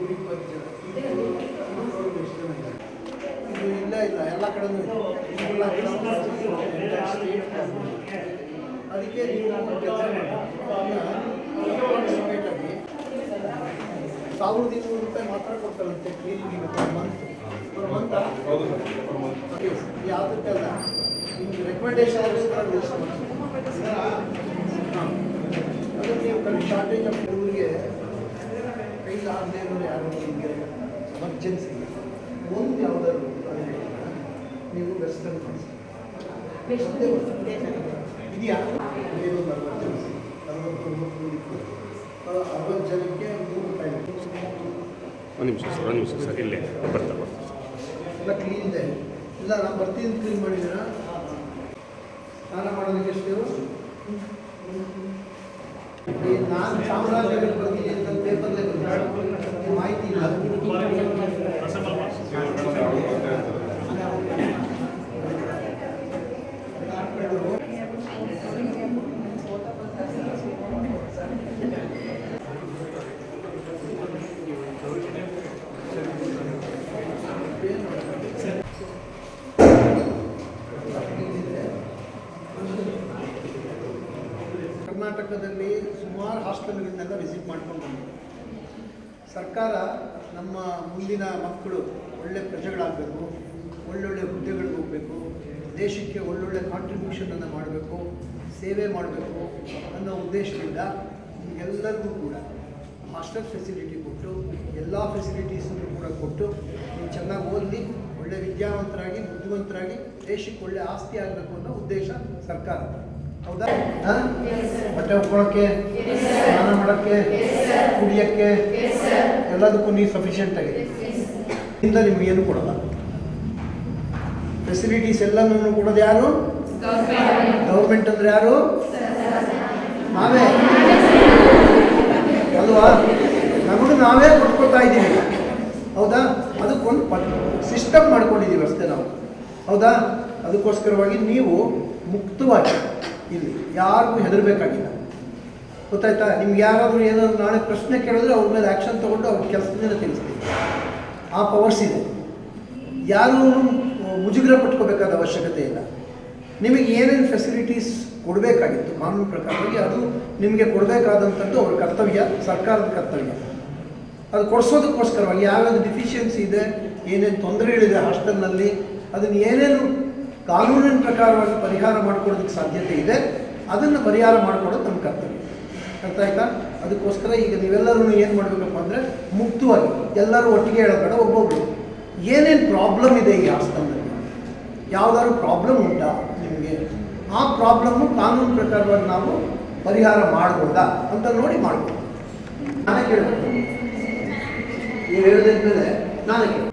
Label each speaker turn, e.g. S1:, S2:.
S1: ಇದು ಇಲ್ಲ ಎಲ್ಲ ಕಡೆನೂ ಇದೆ. ಎಲ್ಲ ಕಡೆ ಅದಕ್ಕೆ ನೀವು ಕೆಲಸ ಮಾಡಿ 1200 ರೂಪಾಯಿ ಮಾತ್ರ ಕೊಡ್ತಾರಂತೆ ಕ್ಲೀನಿಂಗ್ ಮಂತ್ ಯಾವುದಕ್ಕೆಲ್ಲ ನಿಮ್ಗೆ ರೆಕಮೆಂಡೇಶನ್ ಅದಕ್ಕೆ ನೀವು ಕಡೆ ಶಾರ್ಟೇಜ್ ಆಫ್ ಊರಿಗೆ 500-600 ಯಾರು ನಿಮಗೆ ಎಮರ್ಜೆನ್ಸಿ ಒಂದು ಯಾವುದಾದ್ರು ನೀವು ವೆಸ್ಟರ್ನ್ ಇದೆಯಾ 60 ಜನಕ್ಕೆ 3 ರೂಪಾಯಿ.
S2: ಒಂದು ನಿಮಿಷ ಸರ್ ಇಲ್ಲೇ ಬರ್ತಾ
S1: ಎಲ್ಲ ಕ್ಲೀನ್ ಇದೆ. ಇಲ್ಲ ನಾನು ಬರ್ತೀನಿ ಕ್ಲೀನ್ ಮಾಡಿದ್ದೀರಾ? ಸ್ನಾನ ಮಾಡೋದಕ್ಕೆ ಎಷ್ಟು? ನಾನು ಚಾಮರಾಜನಗರ ಬರ್ತೀನಿ ಅಂತ ಪೇಪರ್ಲೇ ಬಂದಿದ್ದೆ, ಮಾಹಿತಿ ಇಲ್ಲ. ಕರ್ನಾಟಕದಲ್ಲಿ ಸುಮಾರು ಹಾಸ್ಟೆಲ್ಗಳನ್ನೆಲ್ಲ ವಿಸಿಟ್ ಮಾಡ್ಕೊಂಡು ಬಂದಿದೆ. ಸರ್ಕಾರ ನಮ್ಮ ಮುಂದಿನ ಮಕ್ಕಳು ಒಳ್ಳೆ ಪ್ರಜೆಗಳಾಗಬೇಕು, ಒಳ್ಳೊಳ್ಳೆ ಹುದ್ದೆಗಳಿಗೆ ಹೋಗಬೇಕು, ದೇಶಕ್ಕೆ ಒಳ್ಳೊಳ್ಳೆ ಕಾಂಟ್ರಿಬ್ಯೂಷನನ್ನು ಮಾಡಬೇಕು, ಸೇವೆ ಮಾಡಬೇಕು ಅನ್ನೋ ಉದ್ದೇಶದಿಂದ ಎಲ್ಲರಿಗೂ ಕೂಡ ಹಾಸ್ಟೆಲ್ ಫೆಸಿಲಿಟಿ ಕೊಟ್ಟು ಎಲ್ಲ ಫೆಸಿಲಿಟೀಸನ್ನು ಕೂಡ ಕೊಟ್ಟು ನೀವು ಚೆನ್ನಾಗಿ ಓದಿ ಒಳ್ಳೆ ವಿದ್ಯಾವಂತರಾಗಿ ಬುದ್ಧಿವಂತರಾಗಿ ದೇಶಕ್ಕೆ ಒಳ್ಳೆ ಆಸ್ತಿ ಆಗಬೇಕು ಅನ್ನೋ ಉದ್ದೇಶ ಸರ್ಕಾರ. ಹೌದಾ? ಬಟ್ಟೆ ಉಟ್ಕೊಳ್ಳೋಕ್ಕೆ, ಸ್ನಾನ ಮಾಡೋಕ್ಕೆ, ಕುಡಿಯೋಕ್ಕೆ ಎಲ್ಲದಕ್ಕೂ ನೀವು ಸಫಿಷಿಯೆಂಟ್ ಆಗಿದೆ. ಇಂದ ನಿಮಗೇನು ಕೊಡಲ್ಲ. ಫೆಸಿಲಿಟೀಸ್ ಎಲ್ಲನೂ ಕೊಡೋದು ಯಾರು? ಗೌರ್ಮೆಂಟ್ ಅಂದರೆ ಯಾರು? ನಾವೇ ಅಲ್ವಾ? ನಮಗೆ ನಾವೇ ಕೊಟ್ಕೊಳ್ತಾ ಇದ್ದೀವಿ. ಹೌದಾ? ಅದಕ್ಕೊಂದು ಸಿಸ್ಟಮ್ ಮಾಡ್ಕೊಂಡಿದ್ದೀವಿ ಅಷ್ಟೇ ನಾವು. ಹೌದಾ? ಅದಕ್ಕೋಸ್ಕರವಾಗಿ ನೀವು ಮುಕ್ತವಾಗಿ ಇಲ್ಲಿ ಯಾರಿಗೂ ಹೆದರಬೇಕಾಗಿಲ್ಲ. ಗೊತ್ತಾಯ್ತಾ? ನಿಮ್ಗೆ ಯಾರಾದರೂ ಏನಾದರೂ ನಾಳೆ ಪ್ರಶ್ನೆ ಕೇಳಿದ್ರೆ ಅವ್ರ ಮೇಲೆ ಆ್ಯಕ್ಷನ್ ತೊಗೊಂಡು ಅವ್ರ ಕೆಲಸದಿಂದ ತಿಳಿಸ್ತೀವಿ. ಆ ಪವರ್ಸ್ ಇದೆ. ಯಾರೂ ಮುಜುಗರ ಪಟ್ಕೋಬೇಕಾದ ಅವಶ್ಯಕತೆ ಇಲ್ಲ. ನಿಮಗೆ ಏನೇನು ಫೆಸಿಲಿಟೀಸ್ ಕೊಡಬೇಕಾಗಿತ್ತು ಕಾನೂನು ಪ್ರಕಾರವಾಗಿ ಅದು ನಿಮಗೆ ಕೊಡಬೇಕಾದಂಥದ್ದು ಅವ್ರ ಕರ್ತವ್ಯ, ಸರ್ಕಾರದ ಕರ್ತವ್ಯ. ಅದು ಕೊಡಿಸೋದಕ್ಕೋಸ್ಕರವಾಗಿ ಯಾವ್ಯಾವ ಡಿಫಿಷಿಯನ್ಸಿ ಇದೆ, ಏನೇನು ತೊಂದರೆಗಳಿದೆ ಹಾಸ್ಟೆಲ್ನಲ್ಲಿ, ಅದನ್ನು ಏನೇನು ಕಾನೂನಿನ ಪ್ರಕಾರವಾಗಿ ಪರಿಹಾರ ಮಾಡಿಕೊಡೋದಕ್ಕೆ ಸಾಧ್ಯತೆ ಇದೆ ಅದನ್ನು ಪರಿಹಾರ ಮಾಡಿಕೊಡೋದು ನಮ್ಮ ಕರ್ತವ್ಯ. ಅರ್ಥ ಆಯ್ತಾ? ಅದಕ್ಕೋಸ್ಕರ ಈಗ ನೀವೆಲ್ಲರೂ ಏನು ಮಾಡಬೇಕಪ್ಪ ಅಂದರೆ ಮುಕ್ತವಾಗಿ ಎಲ್ಲರೂ ಒಟ್ಟಿಗೆ ಹೇಳಬೇಡ, ಒಬ್ಬೊಬ್ಬರು ಏನೇನು ಪ್ರಾಬ್ಲಮ್ ಇದೆ ಈ ಹಾಸ್ಟೆಲ್ನಲ್ಲಿ, ಯಾವುದಾದ್ರು ಪ್ರಾಬ್ಲಮ್ ಉಂಟಾ ನಿಮಗೆ, ಆ ಪ್ರಾಬ್ಲಮ್ಮು ಕಾನೂನು ಪ್ರಕಾರವಾಗಿ ನಾವು ಪರಿಹಾರ ಮಾಡ್ಬೋದಾ ಅಂತ ನೋಡಿ ಮಾಡ್ಬೋದು. ನಾನೇ ಕೇಳಬೇಕು, ನೀವು ಹೇಳಿದ ಮೇಲೆ ನಾನೇ ಕೇಳಿ